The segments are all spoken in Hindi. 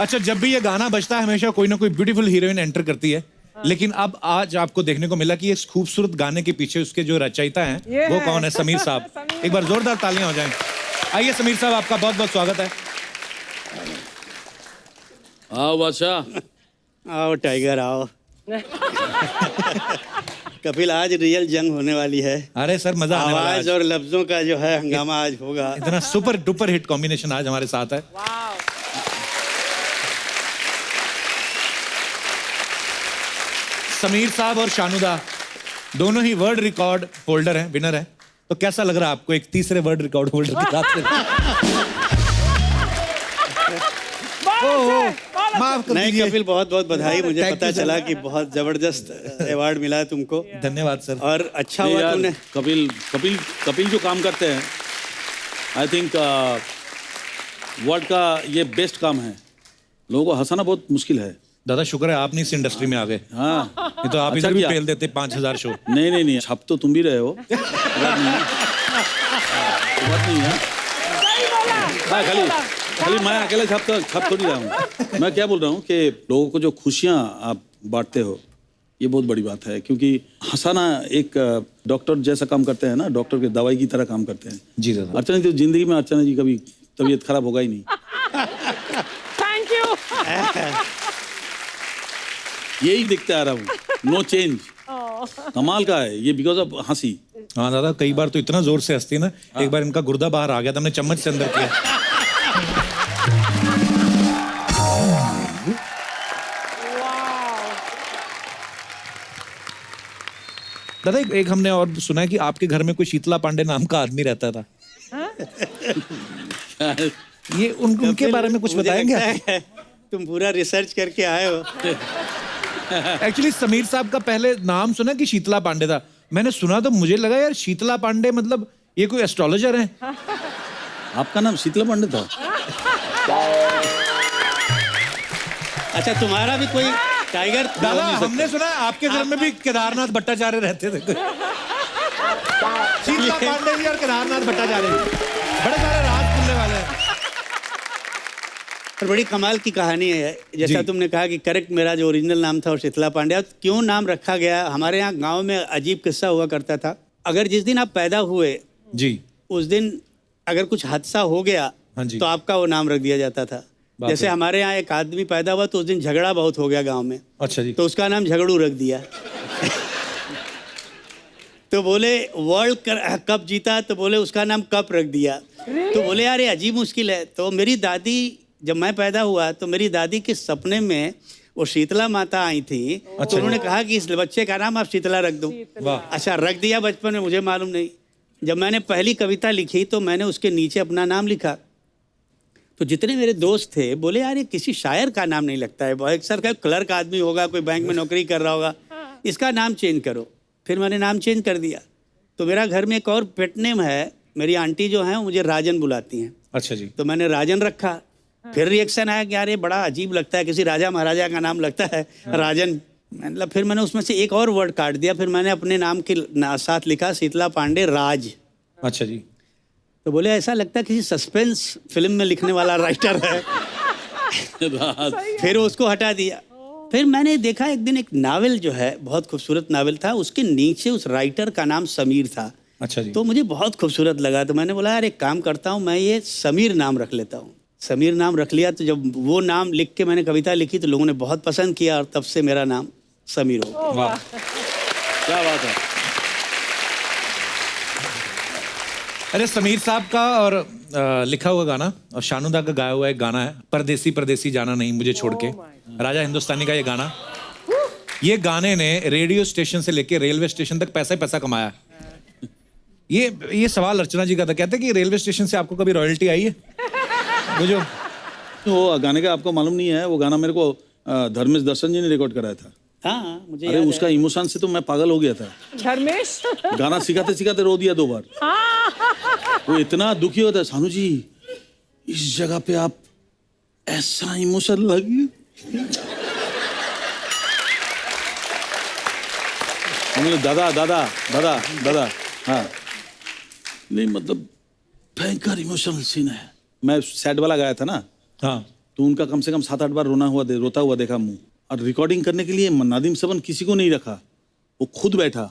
अच्छा, जब भी ये गाना बजता है हमेशा कोई ना कोई ब्यूटीफुल हीरोइन एंटर करती है, लेकिन अब आज आपको देखने को मिला कि इस खूबसूरत गाने के पीछे उसके जो रचयिता हैं वो कौन है? समीर साहब। एक बार जोरदार तालियां हो जाएं। आइए समीर साहब, आपका बहुत बहुत स्वागत है। आओ बादशाह। आओ टाइगर आओ। कपिल, आज रियल जंग होने वाली है। अरे सर, मजा आने वाला है आवाज और लफ्जों का जो है हंगामा आज होगा। इतना सुपर डुपर हिट कॉम्बिनेशन आज हमारे साथ है। समीर साहब और शानुदा दोनों ही वर्ल्ड रिकॉर्ड होल्डर हैं, विनर हैं। तो कैसा लग रहा है आपको एक तीसरे वर्ल्ड रिकॉर्ड होल्डर के साथ? माफ नहीं कपिल, बहुत बहुत बधाई। मुझे पता चला कि बहुत जबरदस्त अवार्ड मिला है तुमको। धन्यवाद सर। और अच्छा हुआ तुमने। कपिल कपिल कपिल जो काम करते हैं, आई थिंक वर्ल्ड का ये बेस्ट काम है। लोगों को हंसाना बहुत मुश्किल है। दादा शुक्र है आप नहीं इस इंडस्ट्री में आ गए। हाँ, नहीं तो आप इधर भी फेल देते 5000 शो। नहीं छप तो तुम भी रहे हो। बात नहीं है। हाँ, खाली मैं अकेले छप थोड़ी रहा हूँ। मैं क्या बोल रहा हूँ कि लोगों को जो खुशियाँ आप बांटते हो, ये बहुत बड़ी बात है। क्योंकि हंसाना एक डॉक्टर जैसा काम करते हैं ना, डॉक्टर के दवाई की तरह काम करते हैं। जी दादा। अर्चना जी, जिंदगी में अर्चना जी कभी तबीयत खराब होगा ही नहीं। Thank you. यही देखते आ रहा हूँ, नो चेंज। कमाल का है ये, बिकॉज ऑफ हंसी। हाँ दादा, कई बार तो इतना जोर से हंसती है ना, एक बार इनका गुर्दा बाहर आ गया था, हमने चम्मच से अंदर किया। दादा एक हमने और सुना है कि आपके घर में कोई शीतला पांडे नाम का आदमी रहता था। ये उनके बारे में कुछ बताएंगे? तुम पूरा रिसर्च करके आए हो। एक्चुअली समीर साहब का पहले नाम सुना कि शीतला पांडे था। मैंने सुना तो मुझे लगा यार शीतला पांडे मतलब ये कोई एस्ट्रोलॉजर है। आपका नाम शीतला पांडे था? अच्छा, तुम्हारा भी कोई टाइगर? दादा हमने सुना आपके घर में भी केदारनाथ भट्टाचार्य रहते थे। शीतला पांडे जी और केदारनाथ भट्टाचार्य बड़े सारे राज खुलने वाले हैं। और बड़ी कमाल की कहानी है। जैसा तुमने कहा कि करेक्ट, मेरा जो ओरिजिनल नाम था वो शीतला पांड्या। क्यों नाम रखा गया? हमारे यहाँ गांव में अजीब किस्सा हुआ करता था। अगर जिस दिन आप पैदा हुए जी, उस दिन अगर कुछ हादसा हो गया तो आपका वो नाम रख दिया जाता था। जैसे हमारे यहाँ एक आदमी पैदा हुआ तो उस दिन झगड़ा बहुत हो गया गाँव में। अच्छा जी। तो उसका नाम झगड़ू रख दिया। तो बोले वर्ल्ड कप जीता तो बोले उसका नाम कप रख दिया। तो बोले यार ये अजीब मुश्किल है। तो मेरी दादी, जब मैं पैदा हुआ तो मेरी दादी के सपने में वो शीतला माता आई थी। तो उन्होंने कहा कि इस बच्चे का नाम आप शीतला रख दो। अच्छा, रख दिया बचपन में, मुझे मालूम नहीं। जब मैंने पहली कविता लिखी तो मैंने उसके नीचे अपना नाम लिखा। तो जितने मेरे दोस्त थे बोले यार ये किसी शायर का नाम नहीं लगता है, बहुत सर का क्लर्क आदमी होगा, कोई बैंक में नौकरी कर रहा होगा, इसका नाम चेंज करो। फिर मैंने नाम चेंज कर दिया। तो मेरा घर में एक और पेट नेम है। मेरी आंटी जो है मुझे राजन बुलाती हैं। अच्छा जी। तो मैंने राजन रखा। फिर रिएक्शन आया कि यार ये बड़ा अजीब लगता है, किसी राजा महाराजा का नाम लगता है राजन। मतलब फिर मैंने उसमें से एक और वर्ड काट दिया। फिर मैंने अपने नाम के साथ लिखा शीतला पांडे राज। अच्छा जी। तो बोले ऐसा लगता है किसी सस्पेंस फिल्म में लिखने वाला राइटर है। फिर उसको हटा दिया। फिर मैंने देखा एक दिन एक नावल जो है, बहुत खूबसूरत नावल था, उसके नीचे उस राइटर का नाम समीर था। अच्छा जी। तो मुझे बहुत खूबसूरत लगा। तो मैंने बोला यार एक काम करता हूँ, मैं ये समीर नाम रख लेता हूँ। समीर नाम रख लिया। तो जब वो नाम लिख के मैंने कविता लिखी तो लोगों ने बहुत पसंद किया और तब से मेरा नाम समीर हो गया। वाह, क्या बात है। अरे समीर साहब का और लिखा हुआ गाना और शानुदा का गाया हुआ एक गाना है, परदेसी परदेसी जाना नहीं मुझे छोड़ के, राजा हिंदुस्तानी का ये गाना। ये गाने ने रेडियो स्टेशन से लेके रेलवे स्टेशन तक पैसा ही पैसा कमाया। ये सवाल अर्चना जी का था। कहते कि रेलवे स्टेशन से आपको कभी रॉयल्टी आई है? वो जो वो गाने का आपको मालूम नहीं है, वो गाना मेरे को धर्मेश दर्शन जी ने रिकॉर्ड कराया था। हाँ, मुझे अरे उसका इमोशन से तो मैं पागल हो गया था। धर्मेश गाना सिखाते सिखाते रो दिया 2 बार। वो इतना दुखी होता है, सानू जी इस जगह पे आप ऐसा इमोशन लगे। दादा दादा दादा दादा। हाँ, नहीं मतलब भयंकर इमोशनल सीन है। मैं सैड वाला गाया था ना। हाँ, तो उनका कम से कम 7-8 बार रोता हुआ देखा मुंह। और रिकॉर्डिंग करने के लिए नादिम सबन किसी को नहीं रखा, वो खुद बैठा।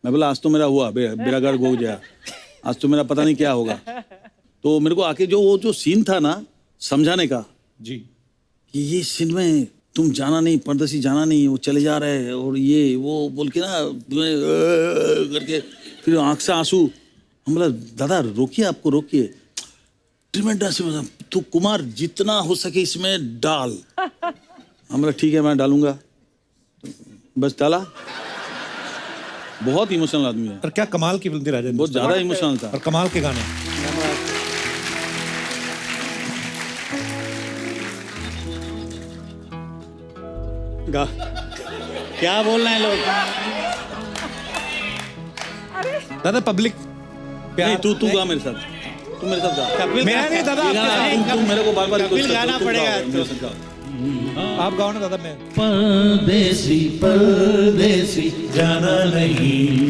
मैं बोला आज तो मेरा हुआ, बेरागढ़ गो गया, आज तो मेरा पता नहीं क्या होगा। तो मेरे को आके वो जो सीन था ना समझाने का जी, कि ये सीन में तुम जाना नहीं, परदेसी जाना नहीं, वो चले जा रहे हैं और ये वो बोल के ना करके फिर आंख से आंसू। हम बोला दादा रोकिए, आपको रोकिए, ट्रिमेंडस, तू कुमार जितना हो सके इसमें डाल। हम बोला ठीक है मैं डालूंगा, तो बस डाला। बहुत इमोशनल आदमी है और क्या कमाल की फिल्म थी राजा, बहुत ज्यादा इमोशनल था। और कमाल के गाने। क्या बोल रहे हैं लोग? दादा पब्लिक नहीं, तू गा मेरे साथ, तू मेरे साथ गा। कपिल मैं नहीं दादा, ये गाना तू मेरे को बार-बार कपिल गाना पड़ेगा। आप गाओ ना दादा। मैं परदेसी परदेसी जाना नहीं।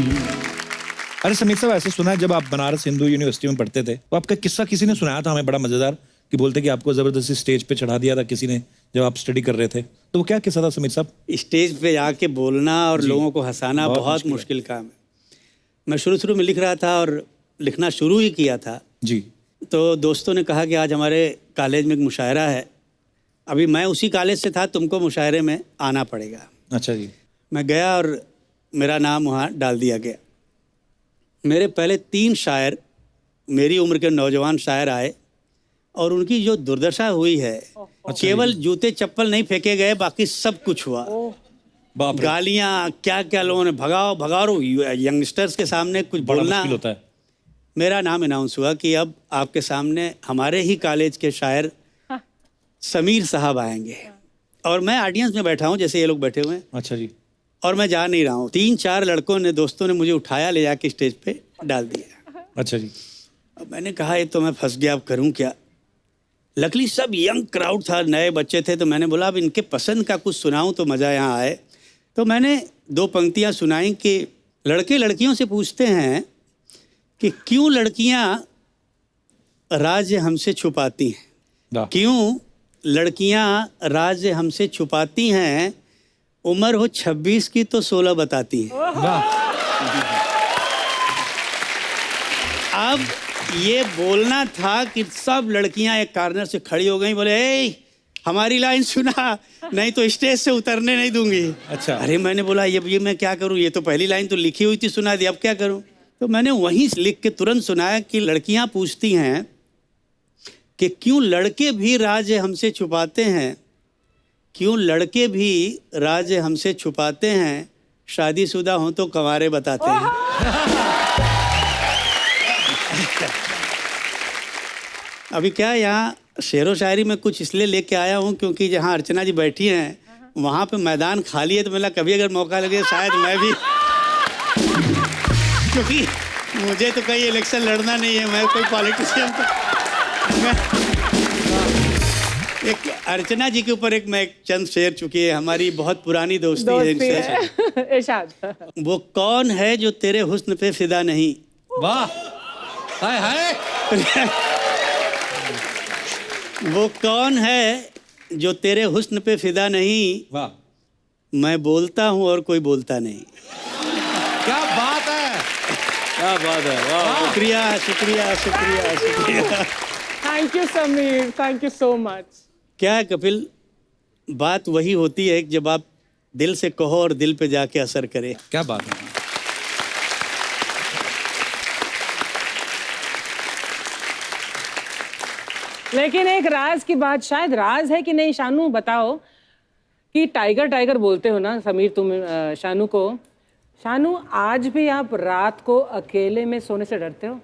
अरे समीर साहब, ऐसे सुना है जब आप बनारस हिंदू यूनिवर्सिटी में पढ़ते थे तो आपका किस्सा किसी ने सुनाया था हमें, बड़ा मजेदार, कि बोलते कि आपको जबरदस्ती स्टेज पे चढ़ा दिया था किसी ने जब आप स्टडी कर रहे थे। तो वो क्या किस्सा था समीर साहब? स्टेज पे जाके बोलना और लोगों को हंसाना बहुत मुश्किल काम है। मैं शुरू में लिख रहा था और लिखना शुरू ही किया था जी। तो दोस्तों ने कहा कि आज हमारे कॉलेज में एक मुशायरा है। अभी मैं उसी कॉलेज से था, तुमको मुशायरे में आना पड़ेगा। अच्छा जी। मैं गया और मेरा नाम वहाँ डाल दिया गया। मेरे पहले 3 शायर, मेरी उम्र के नौजवान शायर आए और उनकी जो दुर्दशा हुई है, केवल जूते चप्पल नहीं फेंके गए, बाकी सब कुछ हुआ। गालियाँ क्या क्या लोगों ने, भगाओ भगाओ, यंगस्टर्स के सामने कुछ बड़ा बोलना। मुश्किल होता है। मेरा नाम अनाउंस हुआ कि अब आपके सामने हमारे ही कॉलेज के शायर समीर साहब आएंगे। और मैं ऑडियंस में बैठा हूँ जैसे ये लोग बैठे हुए हैं, अच्छा जी। और मैं जा नहीं रहा हूँ। 3-4 लड़कों ने, दोस्तों ने मुझे उठाया, ले जाके स्टेज पे डाल दिया। अच्छा जी। अब मैंने कहा ये तो मैं फंस गया, अब करूँ क्या। लकीली सब यंग क्राउड था, नए बच्चे थे, तो मैंने बोला अब इनके पसंद का कुछ सुनाऊँ तो मज़ा यहाँ आए। तो मैंने 2 पंक्तियाँ सुनाई कि लड़के लड़कियों से पूछते हैं कि क्यों लड़कियाँ राज हमसे छुपाती हैं, क्यों लड़कियां राज हमसे छुपाती हैं, उम्र हो 26 की तो 16 बताती हैं। अब ये बोलना था कि सब लड़कियां एक कॉर्नर से खड़ी हो गई, बोले ए हमारी लाइन सुना, नहीं तो स्टेज से उतरने नहीं दूंगी। अच्छा। अरे मैंने बोला ये मैं क्या करूं, ये तो पहली लाइन तो लिखी हुई थी, सुना दी, अब क्या करूं। तो मैंने वहीं लिख के तुरंत सुनाया कि लड़कियां पूछती हैं कि क्यों लड़के भी राज हमसे छुपाते हैं, क्यों लड़के भी राज हमसे छुपाते हैं, शादीशुदा हों तो कंवारे बताते हैं। अभी क्या यहाँ शेरो शायरी में कुछ इसलिए लेके आया हूँ क्योंकि जहाँ अर्चना जी बैठी हैं वहाँ पे मैदान खाली है, तो मेरा कभी अगर मौका लगे शायद मैं भी क्योंकि मुझे तो कहीं इलेक्शन लड़ना नहीं है, मैं कोई पॉलिटिशियन एक अर्चना जी के ऊपर मैं एक चंद शेर, चुकी है हमारी बहुत पुरानी दोस्ती है इनसे। इरशाद। वो कौन है जो तेरे हुस्न पे फिदा नहीं। वाह, हाय हाय। वो कौन है जो तेरे हुस्न पे फिदा नहीं, वाह, मैं बोलता हूँ और कोई बोलता नहीं। क्या बात है, क्या बात है, वाह। शुक्रिया शुक्रिया शुक्रिया शुक्रिया। Thank you Sameer, thank you so much. क्या है कपिल, बात वही होती है जब आप दिल से कहो और दिल पे जाके असर करे। क्या बात है। लेकिन एक राज की बात, शायद राज है कि नहीं, शानू बताओ, कि टाइगर टाइगर बोलते हो ना समीर तुम शानू को, शानू आज भी आप रात को अकेले में सोने से डरते हो?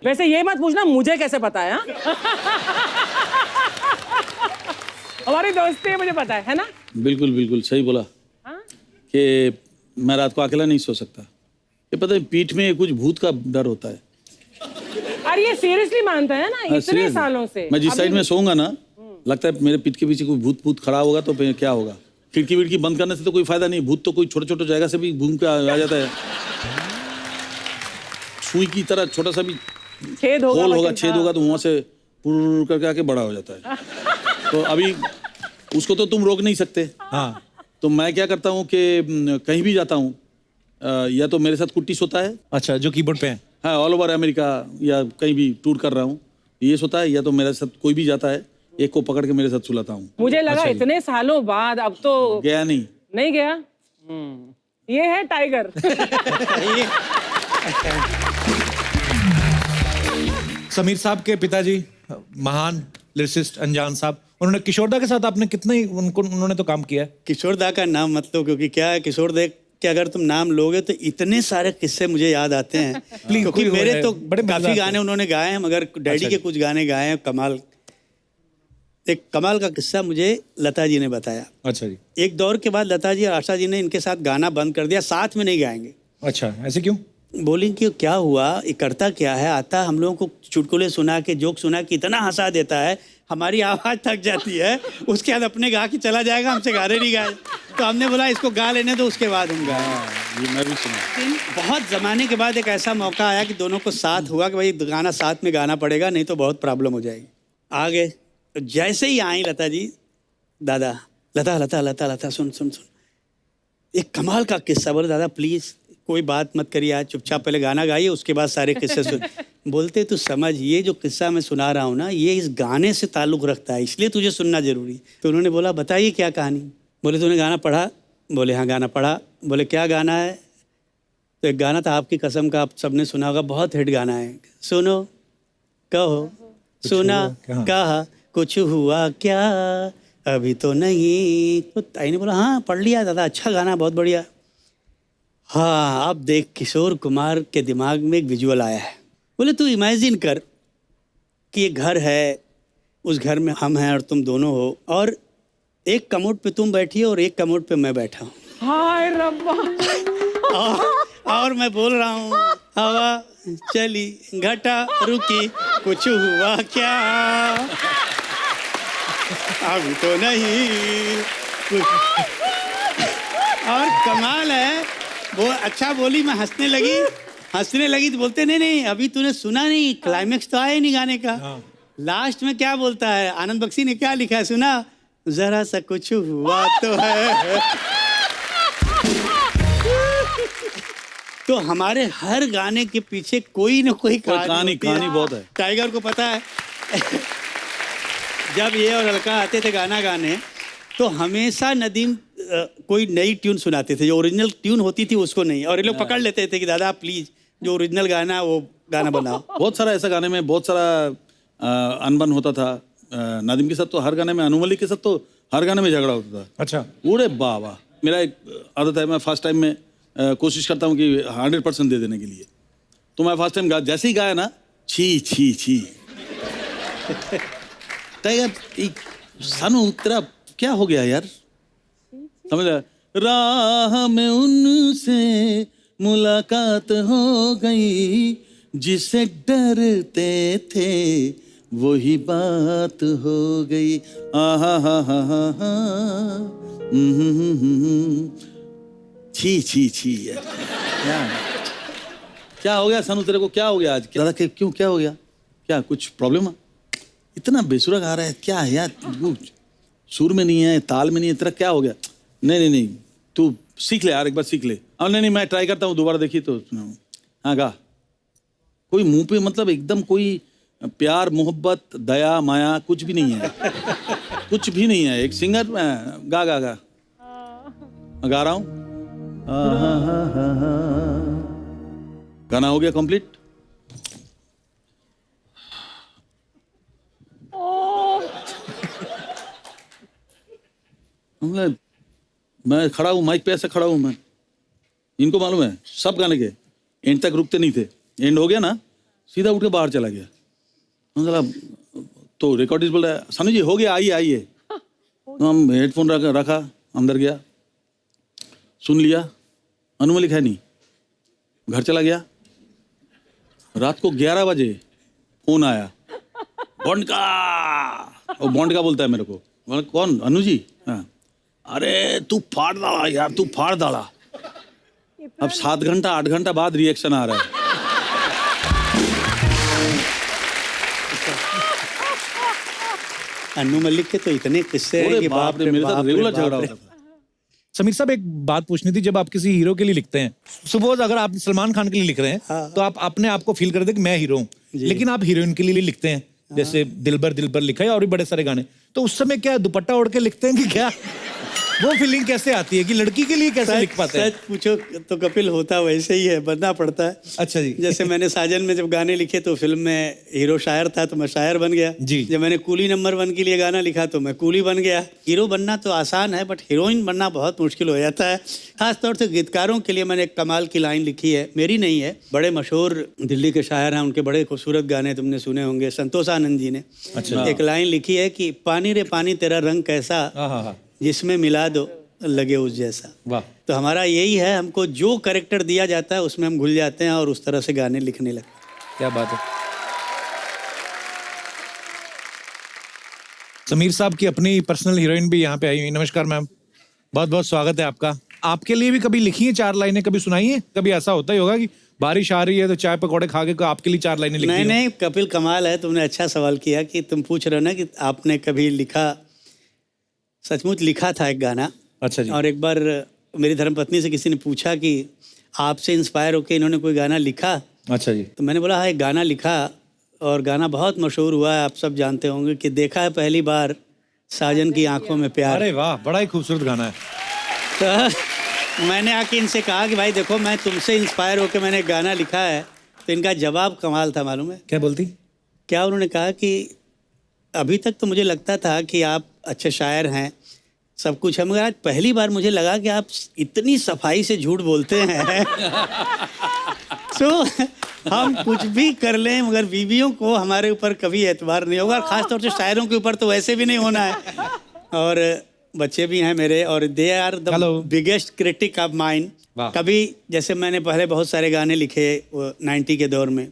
वैसे ये मत पूछना मुझे कैसे पता है, हमारी दोस्ती है, मुझे पता है ना। बिल्कुल बिल्कुल सही बोला कि मैं रात को अकेला नहीं सो सकता। ये पता है पीठ में कुछ भूत का डर होता है। अरे ये सीरियसली मानता है ना, इतने seriously। सालों से। मैं जिस साइड में सोऊंगा ना, लगता है मेरे पीठ के पीछे कोई भूत भूत खड़ा होगा तो फिर क्या होगा। खिड़की विड़की बंद करने से तो कोई फायदा नहीं, भूत तो कोई छोटे छोटे जगह से भी घूम के आ जाता है। सुई की तरह छोटा सा भी छेद होगा, होल होगा, लेकिन छेद होगा तो वहां से पुर करके आके बड़ा हो जाता है। तो अभी उसको तो तुम रोक नहीं सकते। हाँ तो मैं क्या करता हूँ कि कहीं भी जाता हूँ, या तो मेरे साथ कुट्टी सोता है, अच्छा, जो कीबोर्ड पे है। हाँ, ऑल ओवर अमेरिका या कहीं भी टूर कर रहा हूँ, ये सोता है, या तो मेरे साथ कोई भी जाता है, एक को पकड़ के मेरे साथ सुलाता हूँ। मुझे लगा अच्छा जी। इतने सालों बाद अब तो गया नहीं। नहीं गया। ये है टाइगर। समीर साहब के पिताजी महान लिरिसिस्ट अनजान साहब, उन्होंने किशोरदा के साथ आपने कितने उन्होंने तो काम किया है। किशोरदा का नाम मत लो, क्योंकि क्या है, किशोरदा के अगर तुम नाम लोगे तो इतने सारे किस्से मुझे याद आते हैं। क्योंकि कोई मेरे है, तो बड़े काफी मजेदार गाने उन्होंने गाए हैं, मगर डैडी के कुछ गाने गाए हैं कमाल। एक कमाल का किस्सा मुझे लता जी ने बताया। अच्छा जी। एक दौर के बाद लता जी और आशा जी ने इनके साथ गाना बंद कर दिया, साथ में नहीं गाएंगे। अच्छा, ऐसे क्यों? बोली कि क्या हुआ, ये करता क्या है, आता हम लोगों को चुटकुले सुना के, जोक सुना के इतना हंसा देता है, हमारी आवाज़ थक जाती है, उसके बाद अपने गा के चला जाएगा, हमसे गाने नहीं गाए। तो हमने बोला इसको गा लेने दो, उसके बाद हम गाए। ये मैं भी सुना। बहुत ज़माने के बाद एक ऐसा मौका आया कि दोनों को साथ हुआ कि भाई गाना साथ में गाना पड़ेगा, नहीं तो बहुत प्रॉब्लम हो जाएगी। आगे तो जैसे ही आई लता जी, दादा लता लता लता लता सुन सुन सुन, एक कमाल का किस्सा। बोले दादा प्लीज़ कोई बात मत करिए, आज चुपचाप पहले गाना गाइए, उसके बाद सारे किस्से सुन। बोलते तू समझ, ये जो किस्सा मैं सुना रहा हूँ ना, ये इस गाने से ताल्लुक़ रखता है, इसलिए तुझे सुनना जरूरी। तो उन्होंने बोला बताइए क्या कहानी। बोले तूने गाना पढ़ा? बोले हाँ गाना पढ़ा। बोले क्या गाना है? तो एक गाना था आपकी कसम का, आप सबने सुना होगा, बहुत हिट गाना है। सुनो कहो सुना कहा कुछ हुआ क्या, अभी तो नहीं। तो ताई ने बोला हाँ पढ़ लिया दादा, अच्छा गाना, बहुत बढ़िया। हाँ अब देख, किशोर कुमार के दिमाग में एक विजुअल आया है। बोले तू इमेजिन कर कि ये घर है, उस घर में हम हैं और तुम दोनों हो, और एक कमोड पे तुम बैठी हो और एक कमोड पे मैं बैठा हूँ, हाय रब्बा। और मैं बोल रहा हूँ हवा चली घटा रुकी कुछ हुआ क्या, अभी तो नहीं कुछ। और कमाल है वो, अच्छा बोली, मैं हंसने लगी तो बोलते नहीं नहीं अभी तूने सुना नहीं, क्लाइमेक्स तो आया ही नहीं गाने का। लास्ट में क्या बोलता है, आनंद बख्शी ने क्या लिखा है सुना, जरा सा कुछ हुआ तो है। तो हमारे हर गाने के पीछे कोई ना कोई कहानी बहुत है। टाइगर को पता है जब ये और अलका आते थे गाना गाने, तो हमेशा नदीम कोई नई ट्यून सुनाते थे, जो ओरिजिनल ट्यून होती थी उसको नहीं, और ये लोग पकड़ लेते थे कि दादा प्लीज जो ओरिजिनल गाना है वो गाना बनाओ। बहुत सारा ऐसा गाने में बहुत सारा अनबन होता था। नादिम के साथ तो हर गाने में, अनु मलिक के साथ तो हर गाने में झगड़ा होता था। अच्छा। उड़े बाबा, मेरा एक आदत है, मैं फर्स्ट टाइम में कोशिश करता हूँ कि 100% दे देने के लिए। तो मैं फर्स्ट टाइम जैसे ही गाया ना, छी छी छी टाइगर सानू तेरा क्या हो गया यार, समझ राह में उनसे मुलाकात हो गई, जिसे डरते थे वही बात हो गई। आहा हा हा हा हा छी छी छी यार, क्या हो गया सानू तेरे को, क्या हो गया आज? दादा के क्यों, क्या हो गया, क्या कुछ प्रॉब्लम है? इतना बेसुरा गा रहा है, क्या है यार, सुर में नहीं है, ताल में नहीं है, तेरा क्या हो गया? नहीं नहीं तू सीख ले यार, एक बार सीख ले। अब नहीं मैं ट्राई करता हूँ, दोबारा देखिए तो। हाँ गा। कोई मुंह पे मतलब एकदम कोई प्यार मोहब्बत दया माया कुछ भी नहीं है, कुछ भी नहीं है। एक सिंगर गा गा गा गा रहा हूँ। गाना हो गया कंप्लीट। मैं खड़ा हूँ माइक पे, ऐसे खड़ा हूँ मैं, इनको मालूम है सब गाने के एंड तक रुकते नहीं थे, एंड हो गया ना सीधा उठ के बाहर चला गया। मतलब तो रिकॉर्डिस्ट बोल रहा है सानू जी हो गया, आइए आइए। तो हम हेडफोन रखा अंदर गया, सुन लिया, अनु मलिक है नहीं, घर चला गया। रात को 11 बजे फोन आया, बॉन्ड का, वो बॉन्ड का बोलता है मेरे को। कौन? अनु जी। हाँ। अरे तू फाड़ डाला यार, तू फाड़ डाला। अब 7 घंटा 8 घंटा बाद रिएक्शन आ रहा है। अन्नू मलिक के तो इतने किस्से हैं अरे कि बाप रे, मेरे साथ बाप रे, रेगुलर बाप झगड़ा रे। होता था। समीर साहब एक बात पूछनी थी, जब आप किसी हीरो के लिए लिखते हैं, सपोज अगर आप सलमान खान के लिए लिख रहे हैं तो आप अपने आप को फील कर दे कि मैं हीरो हूँ, लेकिन आप हीरोइन के लिए लिखते हैं, जैसे दिलबर दिलबर लिखा है और भी बड़े सारे गाने, तो उस समय क्या दुपट्टा ओढ़ के लिखते हैं कि क्या? वो फीलिंग कैसे आती है कि लड़की के लिए कैसे लिख पाते हैं? सच पूछो तो कपिल होता वैसे ही है, बनना पड़ता है। अच्छा जी। जैसे मैंने साजन में जब गाने लिखे तो फिल्म में हीरो शायर था तो मैं शायर बन गया जी। जब मैंने कूली नंबर 1 के लिए गाना लिखा तो मैं कूली बन गया। हीरो बनना तो आसान है बट हीरोइन बनना बहुत मुश्किल हो जाता है। खास तौर से गीतकारों के लिए मैंने एक कमाल की लाइन लिखी है, मेरी नहीं है, बड़े मशहूर दिल्ली के शायर हैं, उनके बड़े खूबसूरत गाने तुमने सुने होंगे, संतोष आनंद जी ने एक लाइन लिखी है कि पानी रे पानी तेरा रंग कैसा, हाँ, जिसमें मिला दो लगे उस जैसा। वाह। तो हमारा यही है, हमको जो कैरेक्टर दिया जाता है उसमें हम घुल जाते हैं और उस तरह से गाने लिखने लगते हैं। क्या बात है। समीर साहब की अपनी पर्सनल हीरोइन भी यहाँ पे आई हुई। नमस्कार मैम, बहुत बहुत स्वागत है आपका। आपके लिए भी कभी लिखी है 4 लाइनें, कभी सुनाई है? कभी ऐसा होता ही होगा कि बारिश आ रही है तो चाय पकौड़े खा के आपके लिए 4 लाइनें लिखी नहीं हो? नहीं कपिल, कमाल है, तुमने अच्छा सवाल किया कि तुम पूछ रहे हो ना कि आपने कभी लिखा। सचमुच लिखा था एक गाना। अच्छा जी। और एक बार मेरी धर्मपत्नी से किसी ने पूछा कि आपसे इंस्पायर होकर इन्होंने कोई गाना लिखा? अच्छा जी। तो मैंने बोला हाँ एक गाना लिखा और गाना बहुत मशहूर हुआ है, आप सब जानते होंगे कि देखा है पहली बार साजन की आंखों में प्यार। अरे वाह, बड़ा ही खूबसूरत गाना है। तो मैंने आके इनसे कहा कि भाई देखो मैं तुमसे इंस्पायर होकर मैंने एक गाना लिखा है। तो इनका जवाब कमाल था, मालूम है क्या बोलती? क्या? उन्होंने कहा कि अभी तक तो मुझे लगता था कि आप अच्छे शायर हैं, सब कुछ है, मगर आज पहली बार मुझे लगा कि आप इतनी सफाई से झूठ बोलते हैं। तो हम कुछ भी कर लें मगर बीवियों को हमारे ऊपर कभी एतबार नहीं होगा, और ख़ास तौर से शायरों के ऊपर तो वैसे भी नहीं होना है। और बच्चे भी हैं मेरे और they are the biggest critic of mind. कभी जैसे मैंने पहले बहुत सारे गाने लिखे 90 के दौर में,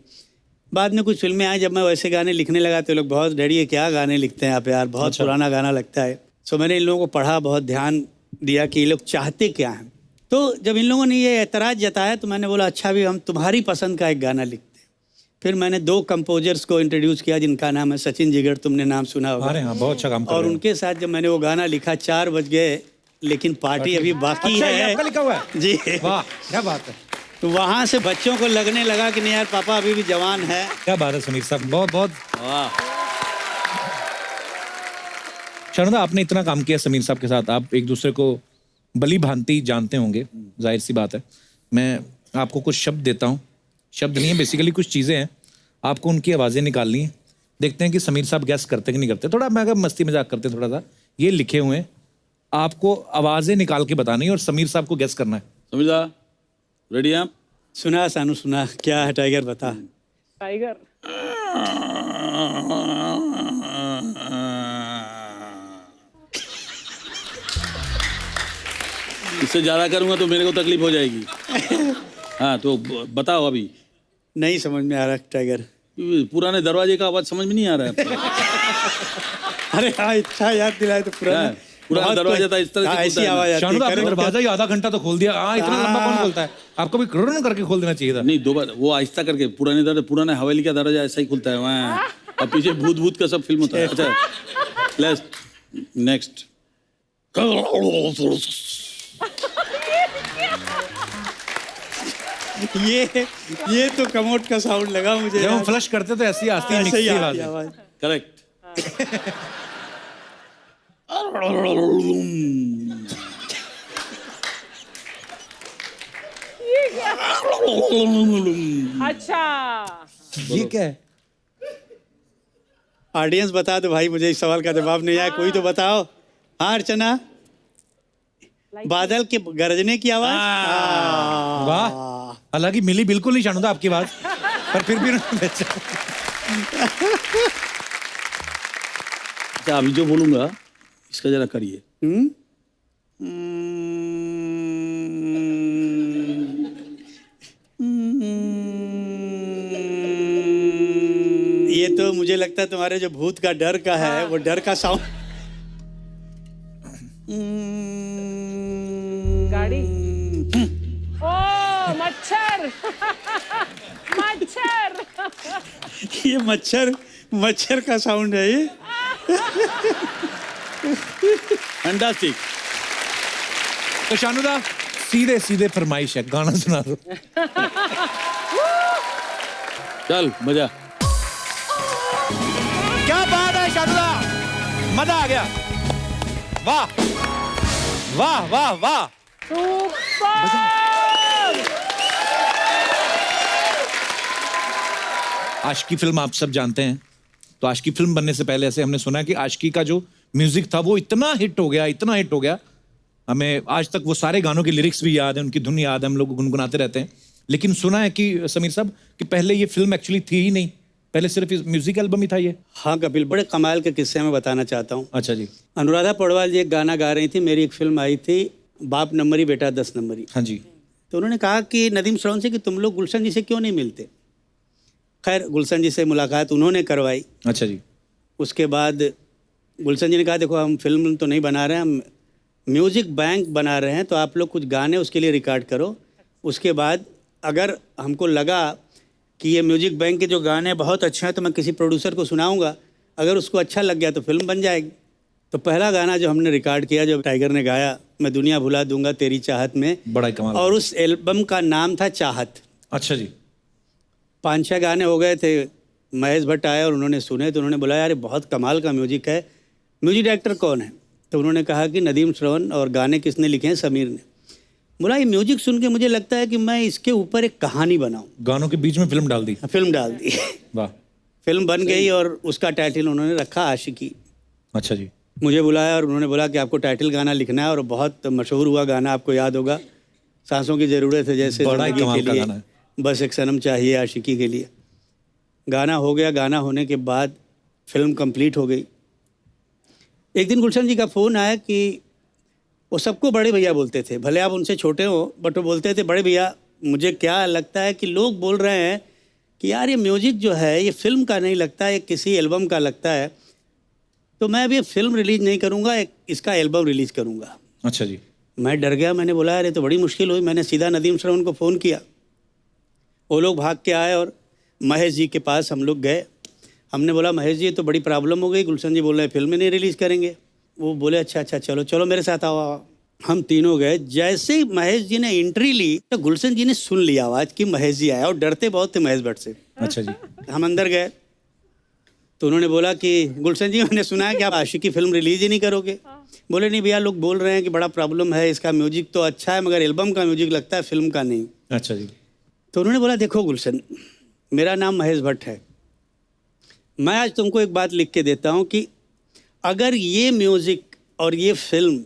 बाद में कुछ फिल्में आई, जब मैं वैसे गाने लिखने लगा तो लोग बहुत डरी है, क्या गाने लिखते हैं आप यार, बहुत पुराना गाना लगता है। सो मैंने इन लोगों को पढ़ा, बहुत ध्यान दिया कि ये लोग चाहते क्या हैं। तो जब इन लोगों ने ये एतराज़ जताया तो मैंने बोला अच्छा भी हम तुम्हारी पसंद का एक गाना लिखते हैं। फिर मैंने 2 कंपोजर्स को इंट्रोड्यूस किया जिनका नाम है सचिन जिगर, तुमने नाम सुना होगा। अरे हाँ, बहुत अच्छा काम कर और रहे हो। उनके साथ जब मैंने वो गाना लिखा 4 बज गए लेकिन पार्टी अभी बाकी अच्छा, ये है। आपका लिखा हुआ है? जी। वाह, क्या बात है। तो वहाँ से बच्चों को लगने लगा कि नहीं यार पापा अभी भी जवान है। क्या बात है समीर साहब, बहुत बहुत। वाह। शानुदा, आपने इतना काम किया समीर साहब के साथ, आप एक दूसरे को भली भांति जानते होंगे, जाहिर सी बात है। मैं आपको कुछ शब्द देता हूँ, शब्द नहीं है बेसिकली कुछ चीज़ें हैं, आपको उनकी आवाज़ें निकालनी है। देखते हैं कि समीर साहब गैस करते कि नहीं करते। थोड़ा मैं अगर मस्ती मजाक करते थोड़ा सा, ये लिखे हुए हैं, आपको आवाज़ें निकाल के बतानी है और समीर साहब को गैस करना है। समझा? रेडी आप? सुना सानू सुना, क्या है टाइगर बता। टाइगर। इससे ज़्यादा करूँगा तो मेरे को तकलीफ हो जाएगी। हाँ तो बताओ अभी। नहीं समझ में आ रहा टाइगर। पुराने दरवाजे का आवाज़ समझ में नहीं आ रहा है? अरे हाँ, अच्छा याद दिलाए तो पुराना पुराना दरवाजा था इस तरह से ऐसी आवाज आती शानुदा, आपने है। दरवाजा ही आधा घंटा तो खोल दिया। हाँ, इतना लंबा कौन खोलता है? आपको भी क्रोन करके खोल देना चाहिए था। नहीं, 2 बार वो आहिस्ता करके, पुराने हवेली का दरवाजा ऐसा ही खुलता है वहाँ, और पीछे भूत भूत का सब फिल्म होता है। अच्छा नेक्स्ट। ये तो कमोड का साउंड लगा मुझे। जब हम फ्लश करते तो ऐसी आती है ऐसे ही मिक्सी आती आवाज। आवाज। करेक्ट। अच्छा, ये क्या है? ऑडियंस बता दो भाई, मुझे इस सवाल का जवाब नहीं आया, कोई तो बताओ। हाँ अर्चना, बादल के गरजने की आवाज। वाह, हालांकि मिली बिल्कुल नहीं शानुदा आपकी आवाज, पर फिर भी अच्छा अभी जो बोलूंगा इसका जरा करिए। ये तो मुझे लगता है तुम्हारे जो भूत का डर का है, वो डर का साउंड। गाड़ी। ओ मच्छर। मच्छर। ये मच्छर का साउंड है ये। फैंटास्टिक। तो शानुदा सीधे सीधे फरमाइश है, गाना सुना दो। चल मजा। क्या बात है शानुदा, मजा आ गया। वाह वाह वाह वाह। आशिकी फिल्म आप सब जानते हैं, तो आशिकी फिल्म बनने से पहले ऐसे हमने सुना कि आशिकी का जो म्यूजिक था वो इतना हिट हो गया, इतना हिट हो गया, हमें आज तक वो सारे गानों के लिरिक्स भी याद हैं, उनकी धुन याद है, हम लोग गुनगुनाते रहते हैं। लेकिन सुना है कि समीर साहब कि पहले ये फिल्म एक्चुअली थी ही नहीं, पहले सिर्फ म्यूजिक एल्बम ही था ये। हाँ कपिल, बड़े कमाल के किस्से मैं बताना चाहता हूँ। अच्छा जी। अनुराधा पौडवाल जी एक गाना गा रही थी, मेरी एक फिल्म आई थी बाप नंबरी बेटा 10 नंबरी। हाँ जी। तो उन्होंने कहा कि नदीम श्रवण से कि तुम लोग गुलशन जी से क्यों नहीं मिलते। खैर गुलशन जी से मुलाकात उन्होंने करवाई। अच्छा जी। उसके बाद गुलशन जी ने कहा देखो हम फिल्म तो नहीं बना रहे हैं, हम म्यूज़िक बैंक बना रहे हैं, तो आप लोग कुछ गाने उसके लिए रिकॉर्ड करो। उसके बाद अगर हमको लगा कि ये म्यूज़िक बैंक के जो गाने बहुत अच्छे हैं तो मैं किसी प्रोड्यूसर को सुनाऊंगा, अगर उसको अच्छा लग गया तो फिल्म बन जाएगी। तो पहला गाना जो हमने रिकॉर्ड किया, जो टाइगर ने गाया, मैं दुनिया भुला दूंगा तेरी चाहत में, बड़ा ही कमाल। और उस एल्बम का नाम था चाहत। अच्छा जी। 5-6 गाने हो गए थे, महेश भट्ट आए और उन्होंने सुने तो उन्होंने बोला यार ये बहुत कमाल का म्यूजिक है, म्यूजिक डायरेक्टर कौन है? तो उन्होंने कहा कि नदीम श्रवण, और गाने किसने लिखे हैं? समीर ने। बोला ये म्यूजिक सुन के मुझे लगता है कि मैं इसके ऊपर एक कहानी बनाऊं। गानों के बीच में फिल्म डाल दी। फिल्म डाल दी। वाह। फिल्म बन गई और उसका टाइटल उन्होंने रखा आशिकी। अच्छा जी। मुझे बुलाया और उन्होंने बोला कि आपको टाइटल गाना लिखना है, और बहुत मशहूर हुआ गाना, आपको याद होगा, सांसों की ज़रूरत है जैसे बड़ा ही ज़िंदगी कमाल के का लिए, गाना है। बस एक सनम चाहिए आशिकी के लिए। गाना हो गया, गाना होने के बाद फिल्म कंप्लीट हो गई। एक दिन गुलशन जी का फ़ोन आया कि वो सबको बड़े भैया बोलते थे, भले आप उनसे छोटे हो, बट वो बोलते थे बड़े भैया। मुझे क्या लगता है कि लोग बोल रहे हैं कि यार ये म्यूज़िक जो है ये फिल्म का नहीं लगता, ये किसी एल्बम का लगता है, तो मैं अभी फिल्म रिलीज़ नहीं करूँगा, इसका एल्बम रिलीज़ करूँगा। अच्छा जी। मैं डर गया, मैंने बोला यार ये तो बड़ी मुश्किल हुई। मैंने सीधा नदीम श्रवण को फ़ोन किया, वो लोग भाग के आए और महेश जी के पास हम लोग गए। हमने बोला महेश जी ये तो बड़ी प्रॉब्लम हो गई, गुलशन जी बोल रहे हैं फिल्म नहीं रिलीज़ करेंगे। वो बोले अच्छा अच्छा चलो चलो मेरे साथ आओ। हम तीनों गए। जैसे ही महेश जी ने एंट्री ली तो गुलशन जी ने सुन लिया आवाज़ कि महेश जी आया, और डरते बहुत थे महेश भट्ट से। अच्छा जी। हम अंदर गए तो उन्होंने बोला कि गुलशन जी मैंने सुना है कि आप आशिकी फिल्म रिलीज़ ही नहीं करोगे। बोले नहीं भैया, लोग बोल रहे हैं कि बड़ा प्रॉब्लम है, इसका म्यूजिक तो अच्छा है मगर एल्बम का म्यूजिक लगता है, फिल्म का नहीं। अच्छा जी। तो उन्होंने बोला देखो गुलशन, मेरा नाम महेश भट्ट है, मैं आज तुमको एक बात लिख के देता हूँ कि अगर ये म्यूज़िक और ये फिल्म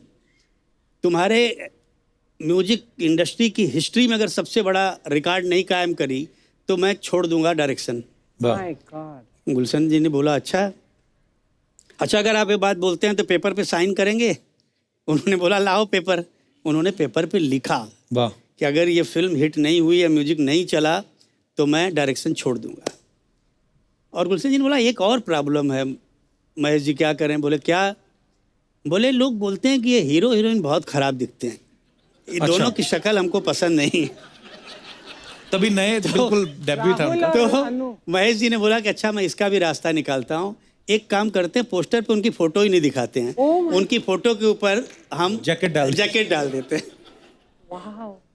तुम्हारे म्यूजिक इंडस्ट्री की हिस्ट्री में अगर सबसे बड़ा रिकॉर्ड नहीं कायम करी तो मैं छोड़ दूंगा डायरेक्शन। वाह। My God. गुलशन जी ने बोला अच्छा अगर आप ये बात बोलते हैं तो पेपर पे साइन करेंगे। उन्होंने बोला लाओ पेपर। उन्होंने पेपर पे लिखा वाह। कि अगर ये फिल्म हिट नहीं हुई या म्यूजिक नहीं चला तो मैं डायरेक्शन छोड़ दूंगा। और गुलशन जी ने बोला एक और प्रॉब्लम है। महेश जी क्या करें? बोले क्या? बोले लोग बोलते हैं कि ये हीरो हीरोइन बहुत खराब दिखते हैं, ये अच्छा। दोनों की शक्ल हमको पसंद नहीं। तभी नए बिल्कुल डेब्यू था उनका। तो महेश जी ने बोला कि अच्छा मैं इसका भी रास्ता निकालता हूँ, एक काम करते हैं पोस्टर पे उनकी फोटो ही नहीं दिखाते हैं, उनकी फोटो के ऊपर हम जैकेट डाल देते हैं।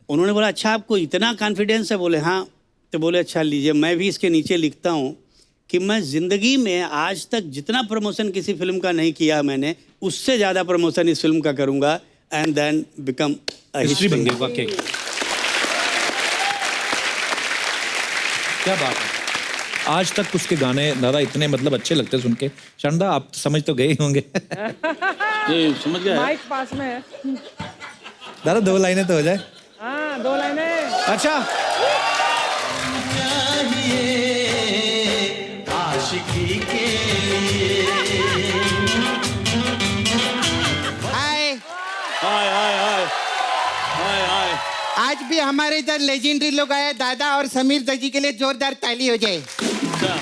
उन्होंने बोला अच्छा आपको इतना कॉन्फिडेंस है? बोले हाँ। तो बोले अच्छा लीजिए, मैं भी इसके नीचे लिखता हूँ कि मैं ज़िंदगी में आज तक जितना प्रमोशन किसी फिल्म का नहीं किया मैंने, उससे ज़्यादा प्रमोशन इस फिल्म का करूँगा एंड देन बिकम हिस्ट्री बन गई वाकई। क्या बात है। आज तक उसके गाने दादा इतने मतलब अच्छे लगते सुन के। शानदा आप समझ तो गए ही होंगे। ये समझ गया है? माइक पास में है। दादा 2 लाइनें तो हो जाए। हाँ 2 लाइनें। अच्छा आशिकी के लिए। हाय, हाय हाय हाय हाय हाय। आज भी हमारे इधर लेजेंडरी लोग आए। दादा और समीर दजी के लिए जोरदार ताली हो जाए। अच्छा,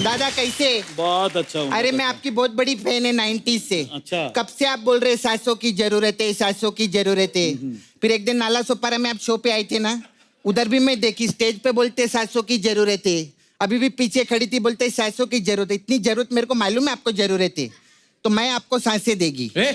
दादा कैसे? बहुत अच्छा हूँ। अरे मैं आपकी बहुत बड़ी फैन है 90s से। अच्छा। कब से आप बोल रहे सासों की जरूरत है, सासों की जरूरत है। फिर एक दिन नाला सोपारा में आप शो पे आए थे ना, उधर भी मैं देखी, स्टेज पे बोलते सासों की जरूरत है। अभी भी पीछे खड़ी थी, बोलते सांसों की जरूरत है। इतनी जरूरत मेरे को मालूम है आपको जरूरत है, तो मैं आपको सांसें देगी। ए?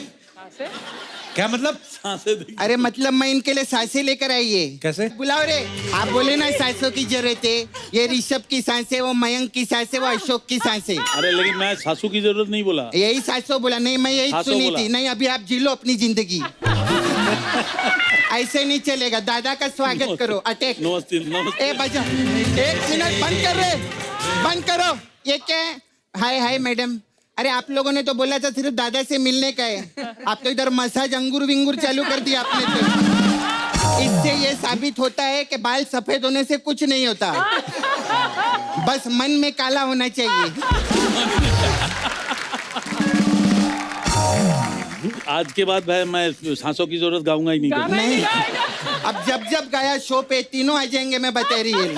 क्या मतलब? सांसें देखिए। अरे मतलब मैं इनके लिए सांसें लेकर आई है। कैसे? बुलाओ रे। आप बोले ना सांसों की जरूरत है, ये ऋषभ की सांसें, वो मयंक की सांसें, वो अशोक की सांसें। अरे लेकिन मैं सासू की जरूरत नहीं बोला। यही सांसों बोला। नहीं, मैं यही सांसों सुनी बोला। थी। नहीं, अभी आप जी लो अपनी जिंदगी। ऐसे नहीं चलेगा। दादा का स्वागत करो। अटैक। नमस्ते नमस्ते। ए बजा, 1 मिनट बंद कर रे, बंद करो। ये क्या है? हाय हाय मैडम। अरे आप लोगों ने तो बोला था सिर्फ दादा से मिलने का है, आप तो इधर मसाज अंगूर विंगूर चालू कर दिया आपने तो। इससे ये साबित होता है कि बाल सफेद होने से कुछ नहीं होता, बस मन में काला होना चाहिए। आज के बाद भाई मैं सांसों की जरूरत गाऊंगा ही नहीं कभी। नहीं, अब जब जब गाया शो पे तीनों आ जाएंगे, मैं बता रही हूँ।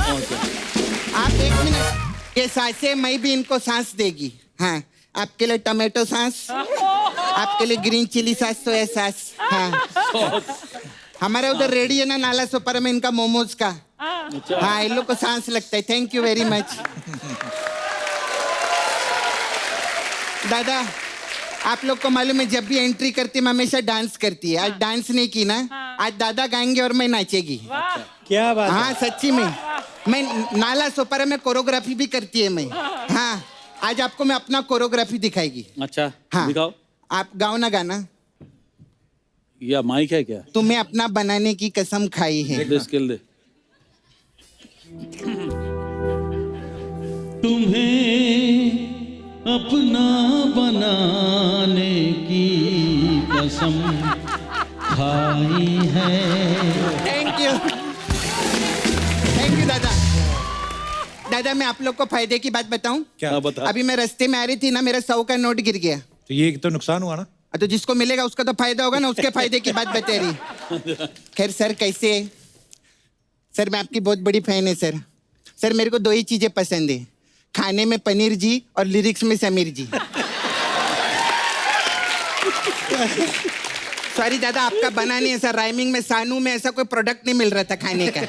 आप 1 मिनट, ये सांसें मैं भी इनको सांस देगी। हाँ, आपके लिए टमाटो सांस, आपके लिए ग्रीन चिली सांस, सोया सांस। हाँ, हमारे उधर रेडी है ना नाला सुपर में इनका मोमोज का। हाँ, इन लोग को सांस लगता है। Thank you very much. दादा, आप लोग को मालूम है जब भी एंट्री करती मैं हमेशा डांस करती है। आज डांस नहीं की ना, आज दादा गाएंगे और मैं नाचेगी। क्या बात है। हाँ सच्ची में, मैं नाला सोपारा में कोरियोग्राफी भी करती है मैं। हाँ, आज आपको मैं अपना कोरियोग्राफी दिखाएगी। अच्छा हाँ, दिखाओ। आप गाओ ना गाना। या माइक है क्या? तुम्हें अपना बनाने की कसम खाई है। दे स्किल दे। तुम्हें अपना बनाने की कसम खाई है। थैंक यू, थैंक यू दादा। दादा, मैं आप लोग को फायदे की बात बताऊं? क्या? हाँ, बता। अभी मैं रास्ते में आ रही थी ना, मेरा 100 का नोट गिर गया। तो ये तो नुकसान हुआ ना। तो जिसको मिलेगा उसका तो फायदा होगा ना, उसके फायदे की बात बता रही। खैर सर, कैसे है? सर मैं आपकी बहुत बड़ी फैन है सर। सर मेरे को 2 ही चीजें पसंद है, खाने में पनीर जी और लिरिक्स में समीर जी। सॉरी दादा, आपका बना नहीं है सर। राइमिंग में सानू में ऐसा कोई प्रोडक्ट नहीं मिल रहा था खाने का।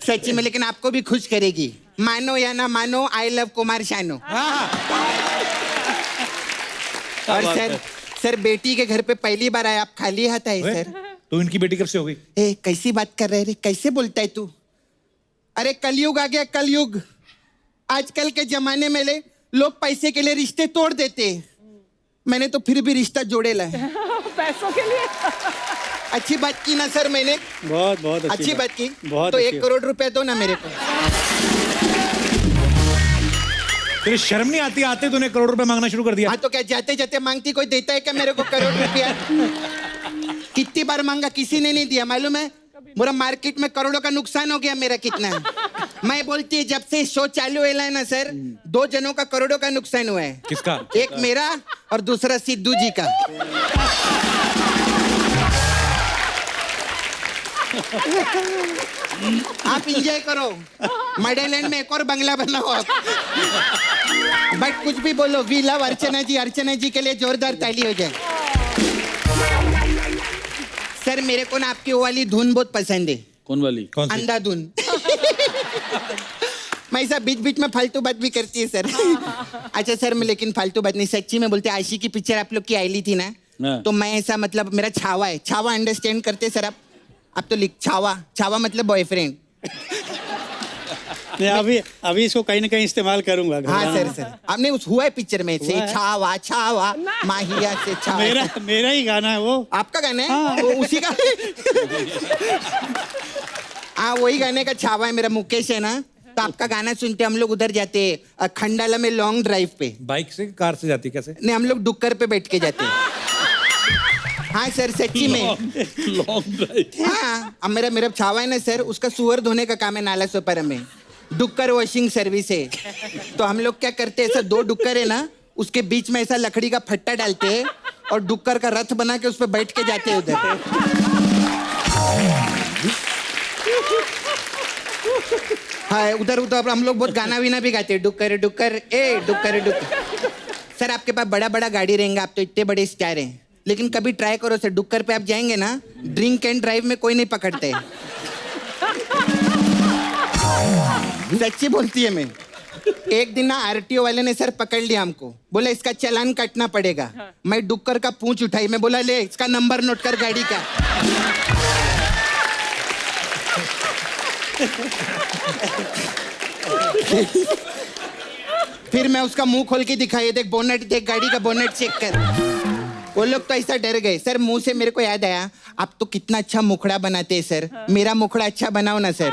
सच्ची में, लेकिन आपको भी खुश करेगी। मानो या ना मानो, आई लव कुमार शानू। और सर बेटी के घर पे पहली बार आए, आप खाली हाथ आए सर। तो इनकी बेटी कब से हो गई? ए कैसी बात कर रहे रे, कैसे बोलता है तू? अरे कलयुग आ गया, कलयुग। आजकल के जमाने में लोग पैसे के लिए रिश्ते तोड़ देते हैं। मैंने तो फिर भी रिश्ता जोड़े लाए। पैसों के लिए। अच्छी बात की ना सर मैंने? बहुत बहुत अच्छी बात की। बहुत तो अच्छी 1 करोड़ रुपया दो ना मेरे को। तेरे शर्म नहीं आती? आते तूने करोड़ रुपए मांगना शुरू कर दिया। हाँ तो क्या जाते जाते मांगती कोई देता है क्या मेरे को करोड़ रुपया? कितनी बार मांगा, किसी ने नहीं दिया। मालूम है पूरा मार्केट में करोड़ों का नुकसान हो गया मेरा। कितना मैं बोलती है, जब से शो चालू हुआ है ना सर, 2 जनों का करोड़ों का नुकसान हुआ है। किसका? एक मेरा और दूसरा सिद्धू जी का। आप इंजॉय करो, मडेलैंड में एक और बंगला बनाओ आप। बट कुछ भी बोलो, वी लव अर्चना जी। अर्चना जी के लिए जोरदार ताली हो जाए। सर मेरे को ना आपकी वो वाली धुन बहुत पसंद है। कौन वाली? कौन सी? अंधाधुन। मैं ऐसा बीच बीच में फालतू बात भी करती है सर। अच्छा सर, मैं लेकिन फालतू बात नहीं, सच्ची में बोलते। आशी की पिक्चर आप लोग की आई थी ना, हाँ। तो मैं ऐसा मतलब मेरा छावा है। छावा अंडरस्टैंड करते सर आप तो लिख छावा। छावा मतलब बॉयफ्रेंड। नहीं, अभी इसको कहीं ना कहीं इस्तेमाल करूंगा। हाँ सर आपने उस हुआ है पिक्चर में से छावा छावा माहिया से छावा। मेरा ही गाना है वो। आपका गाना है? वो उसी का। हाँ वही गाने का छावा है मेरा। मुकेश है ना, तो आपका गाना सुनते हम लोग उधर जाते खंडाला में लॉन्ग ड्राइव पे। बाइक से, कार से जाती कैसे? नहीं, हम लोग डुक्कर पे बैठ के जाते हैं। हाँ सर सच्ची में। Long drive. हाँ, अब मेरा छावा है ना सर, उसका सुअर धोने का काम है नाला सोपारा में। डुक्कर वॉशिंग सर्विस है। तो हम लोग क्या करते हैं, ऐसा 2 डुक्कर है ना, उसके बीच में ऐसा लकड़ी का फट्टा डालते हैं और डुक्कर का रथ बना के उस पर बैठ के जाते हैं उधर। हाँ उधर उधर हम लोग बहुत गाना वीना भी गाते हैं। डुक्कर डुक्कर ए डुक्कर डुक्कर। सर आपके पास बड़ा बड़ा गाड़ी रहेंगे, आप तो इतने बड़े स्टार हैं, लेकिन कभी ट्राई करो सर, डुक्कर पे आप जाएंगे ना, ड्रिंक एंड ड्राइव में कोई नहीं पकड़ते। सच्ची बोलती है मैं। एक दिन ना आरटीओ वाले ने सर पकड़ लिया हमको, बोला इसका चालान काटना पड़ेगा। मैं डुक्कर का पूंछ उठाई, मैं बोला ले इसका नंबर नोट कर गाड़ी का। फिर मैं उसका मुंह खोल के दिखाई, देख बोनेट, देख गाड़ी का बोनेट चेक कर। वो लोग तो ऐसा डर गए सर। मुंह से मेरे को याद आया, आप तो कितना अच्छा मुखड़ा बनाते हैं सर, मेरा मुखड़ा अच्छा बनाओ ना सर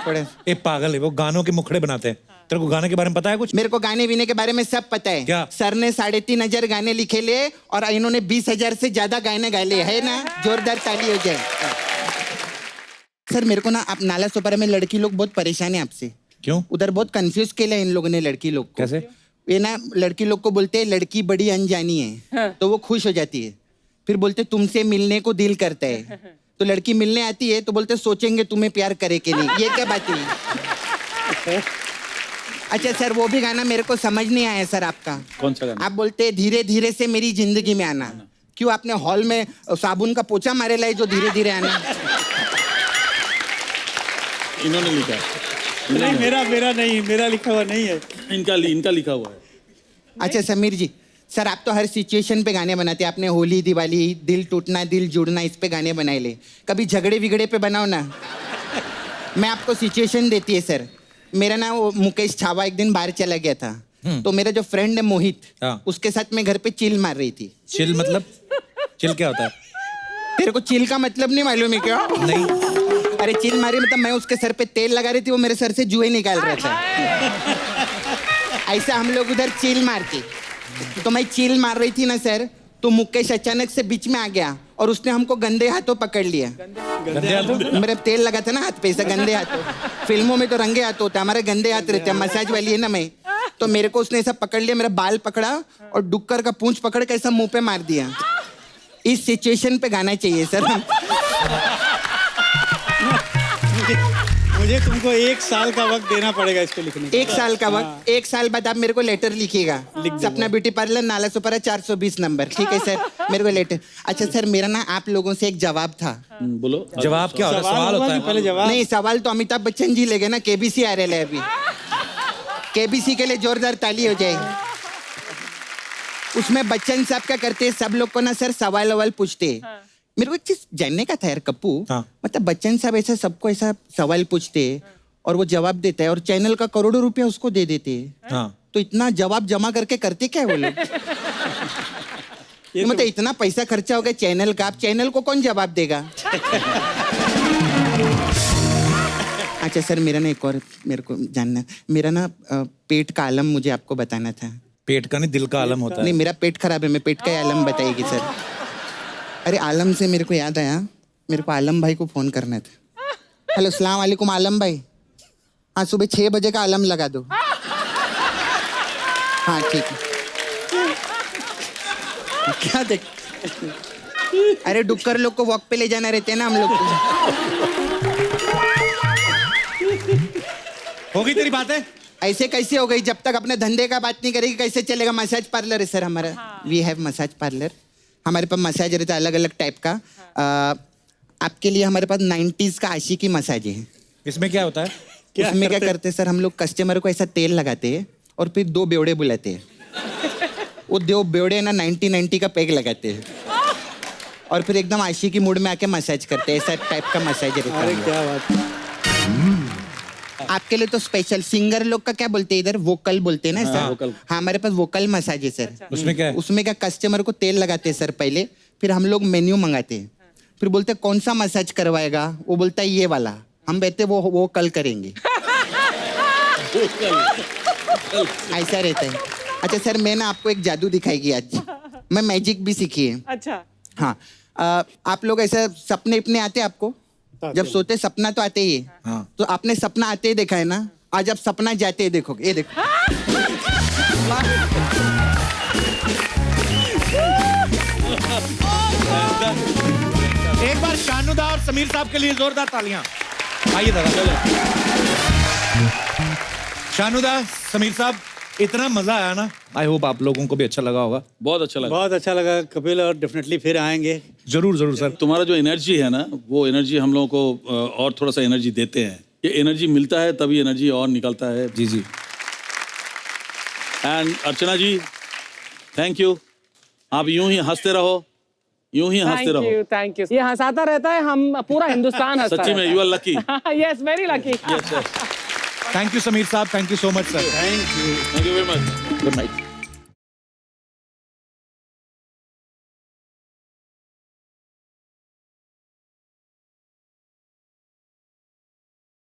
थोड़ा। ए पागल है, वो गानों के मुखड़े बनाते हैं। तेरे को गाने के बारे में पता है कुछ? मेरे को गाने वीने के बारे में सब पता है। क्या? सर ने 3,500 गाने लिखे ले और इन्होंने 20,000 से ज्यादा गाने गा ले, है ना? जोरदार ताली हो जाए। सर मेरे को ना आप नाला सोपारा में लड़की लोग बहुत परेशान है आपसे। क्यों? उधर बहुत कंफ्यूज किया इन लोगों ने लड़की लोग को। कैसे? ये ना लड़की लोग को बोलते हैं लड़की बड़ी अनजानी है। हाँ। तो वो खुश हो जाती है, फिर बोलते तुमसे मिलने को दिल करता है। तो लड़की मिलने आती है तो बोलते सोचेंगे तुम्हें प्यार करे कि नहीं। ये क्या बात है? अच्छा सर वो भी गाना मेरे को समझ नहीं आया सर आपका। कौन सा गाना? आप बोलते धीरे धीरे से मेरी जिंदगी में आना। क्यों आपने हॉल में साबुन का पोछा मारेला है जो धीरे धीरे आना? इन्होंने लिखा है। नहीं, मेरा नहीं, मेरा लिखा हुआ नहीं है। इनका लिखा हुआ है। अच्छा समीर जी, सर आप तो हर सिचुएशन पे गाने बनाते हैं। आपने होली, दिवाली, दिल टूटना दिल जुड़ना, इस पे गाने बनाए ले। कभी झगड़े विगड़े पे बनाओ ना। मैं आपको सिचुएशन देती है सर। मेरा ना वो मुकेश छावा एक दिन बाहर चला गया था, तो मेरा जो फ्रेंड है मोहित, हाँ। उसके साथ मैं घर पे चिल मार रही थी। चिल मतलब? चिल क्या होता है? तेरे को चिल का मतलब नहीं मालूम है क्या? नहीं। अरे चिल मारी मतलब मैं उसके सर पे तेल लगा रही थी, वो मेरे सर से जुए निकाल रहा था। ऐसा हम लोग उधर चिल मारते। तो मैं चिल मार रही थी ना सर, तो मुकेश अचानक से बीच में आ गया और उसने हमको गंदे हाथों पकड़ लिया। गंदे हाथों? मेरे तेल लगा था ना हाथ पे, ऐसा गंदे हाथों। फिल्मों में तो रंगे हाथ होते, हमारे गंदे हाथ रहते हैं। मसाज वाली है ना मैं, तो मेरे को उसने ऐसा पकड़ लिया, मेरा बाल पकड़ा और डुक्कर का पूंछ पकड़ के ऐसा मुंह पे मार दिया। इस सिचुएशन पे गाना चाहिए सर। मुझे तुमको 1 साल का वक्त देना पड़ेगा इसको लिखने का। 1 साल का वक्त। 1 साल बाद आप मेरे को लेटर लिखिएगा। सपना beauty parlour, Nala Sopara, 420 number. ठीक है सर, मेरे को लेटर। अच्छा सर मेरा ना आप लोगों से एक जवाब था। बोलो। जवाब क्या होता है? सवाल होता है। पहले जवाब। नहीं सवाल तो अमिताभ बच्चन जी ले गए ना, केबीसी आ रहे हैं अभी। केबीसी के लिए जोरदार ताली हो जाएगी। उसमें बच्चन साहब क्या करते हैं, सब लोग को ना सर सवाल ववाल पूछते हैं। मेरे को एक चीज जानने का था यार कप्पू। हाँ। मतलब बच्चन साहब ऐसा सबको ऐसा सवाल पूछते हैं और वो जवाब देता है और चैनल का करोड़ों रुपया उसको दे देते हैं। हाँ। तो इतना जवाब जमा करके करते क्या है वो लोग? मतलब इतना पैसा खर्चा हो गया चैनल का, आप चैनल को कौन जवाब देगा? अच्छा सर मेरा ना एक और मेरे को जानना, मेरा ना पेट का आलम मुझे आपको बताना था। पेट का नहीं, दिल का आलम होता है। नहीं मेरा पेट खराब है, मैं पेट का ही आलम बताएगी सर। अरे आलम से मेरे को याद आया, मेरे को आलम भाई को फोन करना था। हेलो सलाम वालेकुम आलम भाई। हाँ सुबह 6 बजे का आलम लगा दो। हाँ ठीक है। क्या देख, अरे डुक्कर लोग को वॉक पे ले जाना रहते हैं ना हम लोग को। हो गई तेरी बातें? ऐसे कैसे हो गई? जब तक अपने धंधे का बात नहीं करेगी कैसे चलेगा? मसाज पार्लर है सर हमारा। We have massage parlour. हमारे पास मसाज रहता है अलग अलग टाइप का। आपके लिए हमारे पास 90s का आशिकी मसाज है। इसमें क्या होता है? उसमें क्या करते हैं सर, हम लोग कस्टमर को ऐसा तेल लगाते हैं और फिर 2 बेवड़े बुलाते हैं। वो 2 बेवड़े ना 90 का पैक लगाते हैं और फिर एकदम आशिकी मूड में आके मसाज करते हैं। ऐसा टाइप का मसाज रहता अरे है। क्या बात है। आपके लिए तो स्पेशल। सिंगर लोग का क्या बोलते हैं इधर? वोकल बोलते हैं ना सर। वोकल। हाँ हमारे पास वोकल मसाज है सर। उसमें क्या है? उसमें क्या कस्टमर को तेल लगाते हैं सर पहले, फिर हम लोग मेन्यू मंगाते हैं, फिर बोलते हैं कौन सा मसाज करवाएगा? वो बोलता है ये वाला। हम कहते हैं वो कल करेंगे। ऐसा रहता है। अच्छा सर मैं ना आपको एक जादू दिखाएगी आज। मैं मैजिक भी सीखी है। अच्छा। हाँ आप लोग ऐसा सपने अपने आते हैं आपको? जब सोते सपना तो आते ही है। हाँ। तो आपने सपना आते ही देखा है ना, आज आप सपना जाते ही देखोगे। ये देखो। एक बार शानुदा और समीर साहब के लिए जोरदार तालियां। आइए दादा। शानुदा, समीर साहब, इतना मजा आया ना। आई होप आप लोगों को भी अच्छा लगा होगा। बहुत अच्छा लगा। बहुत अच्छा लगा कपिल, और डेफिनेटली फिर आएंगे। जरूर जरूर सर। तुम्हारा जो एनर्जी है ना, वो एनर्जी हम लोगों को और थोड़ा सा एनर्जी देते हैं। ये एनर्जी मिलता है तभी एनर्जी और निकलता है। जी जी। And Archana ji, thank you. आप यूं ही हंसते रहो, यूं ही हंसते रहो। Thank you. ये हंसाता रहता है, हम पूरा हिंदुस्तान हंसता सच्ची में you are lucky. Yes, very lucky. Thank you Sameer साहब, thank you so much sir. Thank you very much. Good night.